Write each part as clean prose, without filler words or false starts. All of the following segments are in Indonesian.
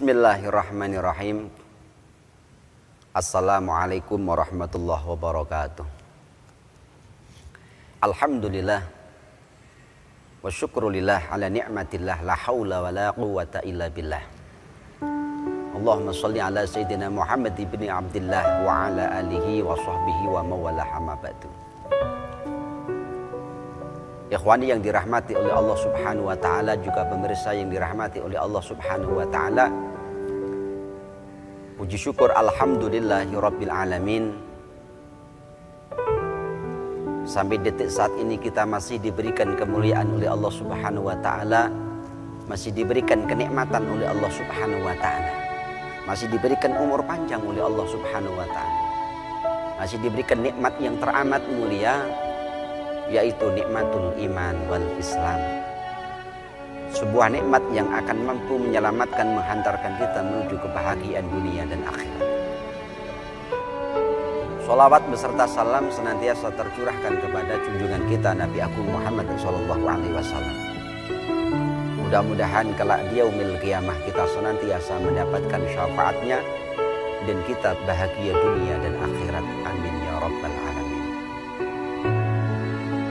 Bismillahirrahmanirrahim. Assalamualaikum warahmatullahi wabarakatuh. Alhamdulillah wa syukrulillah ala ni'matillah la hawla wa la quwwata illa billah. Allahumma salli ala sayyidina Muhammad ibn Abdillah wa ala alihi wa sahbihi wa mawala hamma ba'du. Ikhwani yang dirahmati oleh Allah Subhanahu wa taala, juga pemirsa yang dirahmati oleh Allah Subhanahu wa taala. Puji syukur alhamdulillahirabbil alamin. Sampai detik saat ini kita masih diberikan kemuliaan oleh Allah Subhanahu wa taala, masih diberikan kenikmatan oleh Allah Subhanahu wa taala, masih diberikan umur panjang oleh Allah Subhanahu wa taala, masih diberikan nikmat yang teramat mulia, yaitu nikmatul iman wal Islam. Sebuah nikmat yang akan mampu menyelamatkan, menghantarkan kita menuju kebahagiaan dunia dan akhirat. Sholawat beserta salam senantiasa tercurahkan kepada junjungan kita Nabi Agung Muhammad SAW. Mudah-mudahan kelak di yaumil qiyamah kita senantiasa mendapatkan syafaatnya dan kita bahagia dunia dan akhirat. Amin ya rabbal alamin.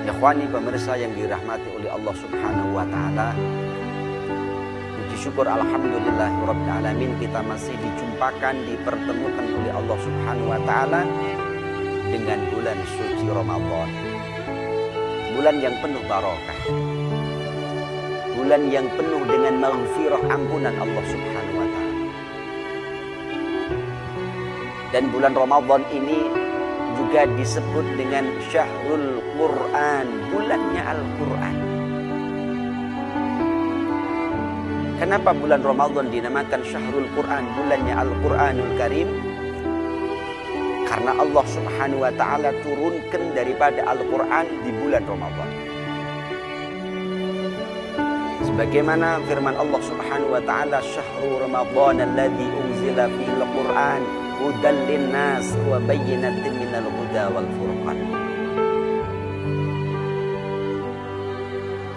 Ikhwani pemirsa yang dirahmati oleh Allah Subhanahu wa taala, puji syukur alhamdulillahirabbil alamin, kita masih dijumpakan, dipertemukan oleh Allah Subhanahu wa taala dengan bulan suci Ramadan. Bulan yang penuh barakah. Bulan yang penuh dengan maghfirah, ampunan Allah Subhanahu wa taala. Dan bulan Ramadan ini juga disebut dengan Syahrul Quran, bulannya Al-Quran. Kenapa bulan Ramadan dinamakan Syahrul Quran, bulannya Al-Quranul Karim? Karena Allah Subhanahu wa taala turunkan daripada Al-Quran di bulan Ramadan. Sebagaimana firman Allah Subhanahu wa taala, Syahrul Ramadan alladzi unzila fihil Quran hudan linnas wa bayyinatin minal huda wal furqan.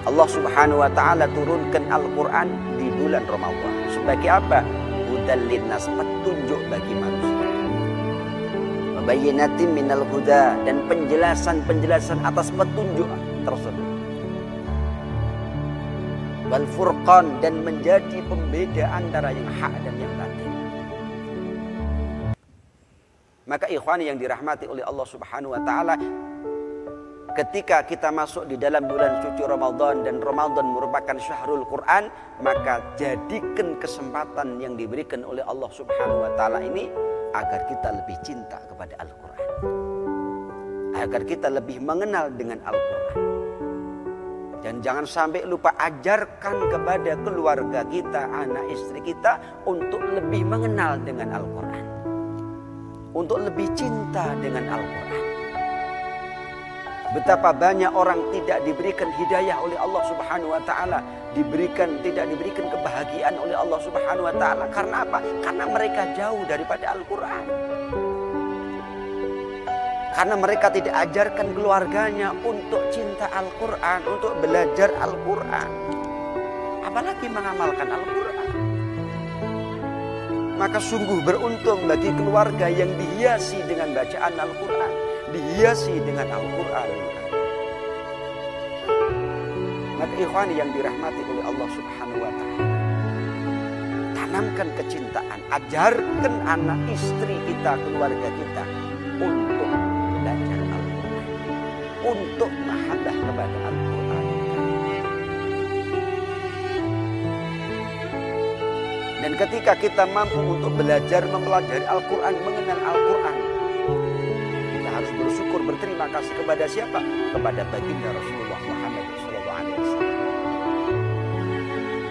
Allah Subhanahu wa taala turunkan Al-Quran di bulan Ramadan. Sebagai apa? Hudan linnas, petunjuk bagi manusia. Wa bayyinatin minal huda, dan penjelasan-penjelasan atas petunjuk tersebut. Wal furqan, dan menjadi pembeda antara yang hak dan yang batil. Maka ikhwani yang dirahmati oleh Allah Subhanahu wa taala, ketika kita masuk di dalam bulan suci Ramadan dan Ramadan merupakan Syahrul Quran, maka jadikan kesempatan yang diberikan oleh Allah Subhanahu wa taala ini agar kita lebih cinta kepada Al-Quran, agar kita lebih mengenal dengan Al-Quran. Dan jangan sampai lupa ajarkan kepada keluarga kita, anak istri kita, untuk lebih mengenal dengan Al-Quran, untuk lebih cinta dengan Al-Quran. Betapa banyak orang tidak diberikan hidayah oleh Allah Subhanahu wa taala, tidak diberikan kebahagiaan oleh Allah Subhanahu wa taala. Karena apa? Karena mereka jauh daripada Al-Quran. Karena mereka tidak ajarkan keluarganya untuk cinta Al-Quran, untuk belajar Al-Quran, apalagi mengamalkan Al-Quran. Maka sungguh beruntung bagi keluarga yang dihiasi dengan bacaan Al-Quran, dihiasi dengan Al-Quran. Maka ikhwani yang dirahmati oleh Allah Subhanahu wa taala, tanamkan kecintaan, ajarkan anak istri kita, keluarga kita untuk belajar Al-Quran, untuk mahabbah kepada Al-Quran. Dan ketika kita mampu untuk belajar, mempelajari Al-Quran, mengenal Al-Quran, kita harus bersyukur, berterima kasih kepada siapa? Kepada baginda Rasulullah Muhammad SAW.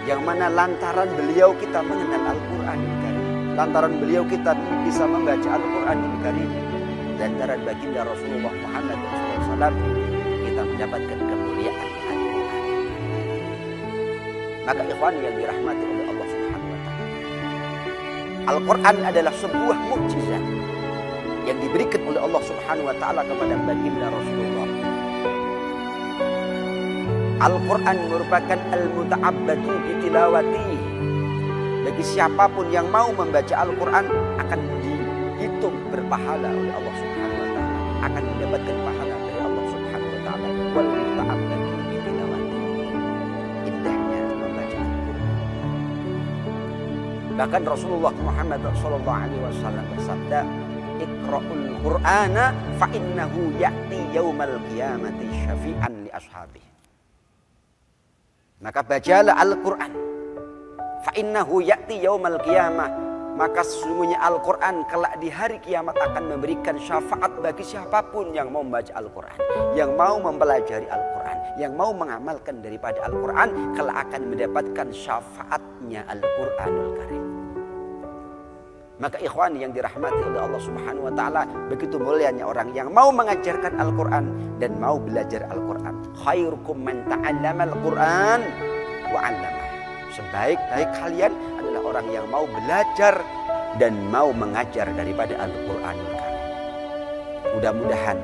Yang mana lantaran beliau kita mengenal Al-Quran, lantaran beliau kita bisa membaca Al-Quran Karim, lantaran baginda Rasulullah Muhammad SAW kita mendapatkan kemuliaan Al-Quran. Maka ikhwan yang dirahmati oleh Allah Subhanahu wa taala, Al-Quran adalah sebuah mukjizat yang diberikan oleh Allah Subhanahu wa taala kepada baginda Rasulullah. Al-Quran merupakan al-muta'abbadu bitilawati, bagi siapapun yang mau membaca Al-Quran akan dihitung berpahala oleh Allah Subhanahu wa Ta'ala, akan mendapatkan pahala dari Allah Subhanahu wa Ta'ala. Wal muta'abbadu bi tilawati. Indahnya membaca Al-Quran. Bahkan Rasulullah Muhammad SAW bersabda, Iqra'ul Qur'ana fa innahu ya'ti yaumal qiyamati syafi'an li ashabihi. Maka bacalah Al-Quran. Fa innahu ya'ti yaumal qiyamah. Maka sesungguhnya Al-Quran kelak di hari kiamat akan memberikan syafaat bagi siapapun yang mau membaca Al-Quran, yang mau mempelajari Al-Quran, yang mau mengamalkan daripada Al-Quran, kelak akan mendapatkan syafaatnya Al-Quranul Karim. Maka ikhwan yang dirahmati oleh Allah Subhanahu wa Ta'ala, begitu mulianya orang yang mau mengajarkan Al-Quran dan mau belajar Al-Quran. Khairukum man ta'allama Al-Quran wa 'allamah. Sebaik-baik kalian adalah orang yang mau belajar dan mau mengajar daripada Al-Quranul Karim. Mudah-mudahan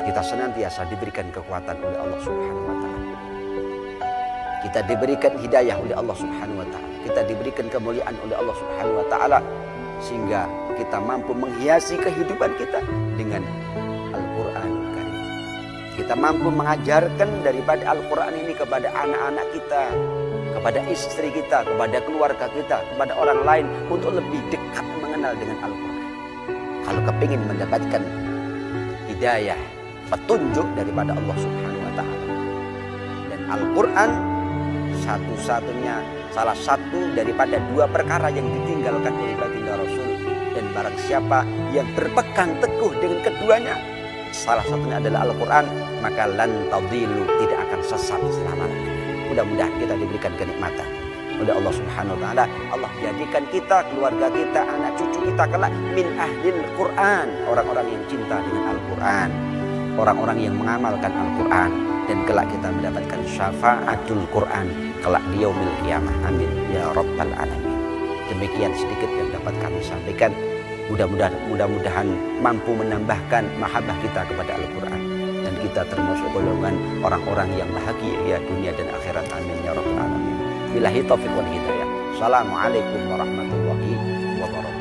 kita senantiasa diberikan kekuatan oleh Allah Subhanahu wa Ta'ala. Kita diberikan hidayah oleh Allah Subhanahu wa Ta'ala. Kita diberikan kemuliaan oleh Allah Subhanahu wa Ta'ala, sehingga kita mampu menghiasi kehidupan kita dengan Al-Quranul Karim. Kita mampu mengajarkan daripada Al-Quran ini kepada anak-anak kita, kepada istri kita, kepada keluarga kita, kepada orang lain, untuk lebih dekat mengenal dengan Al-Quran. Kalau kepingin mendapatkan hidayah, petunjuk daripada Allah Subhanahu wa Ta'ala. Dan Al-Quran salah satu daripada dua perkara yang ditinggalkan oleh baginda Rasul. Dan barang siapa yang berpegang teguh dengan keduanya, salah satunya adalah Al-Quran, maka lan tadhilu, tidak akan sesat selama-lamanya. Mudah-mudahan kita diberikan kenikmatan oleh Allah Subhanahu wa Ta'ala. Allah jadikan kita, keluarga kita, anak cucu kita kelak min ahlil Quran, orang-orang yang cinta dengan Al-Quran, orang-orang yang mengamalkan Al-Quran, dan kelak kita mendapatkan syafaatul Quran kelak di yaumil qiyamah. Amin ya rabbal alamin. Demikian sedikit yang dapat kami sampaikan. Mudah-mudahan mampu menambahkan mahabbah kita kepada Al-Quran, dan kita termasuk golongan orang-orang yang bahagia ya dunia dan akhirat. Amin ya rabbal alamin. Billahi taufiq wal hidayah. Assalamualaikum warahmatullahi wabarakatuh.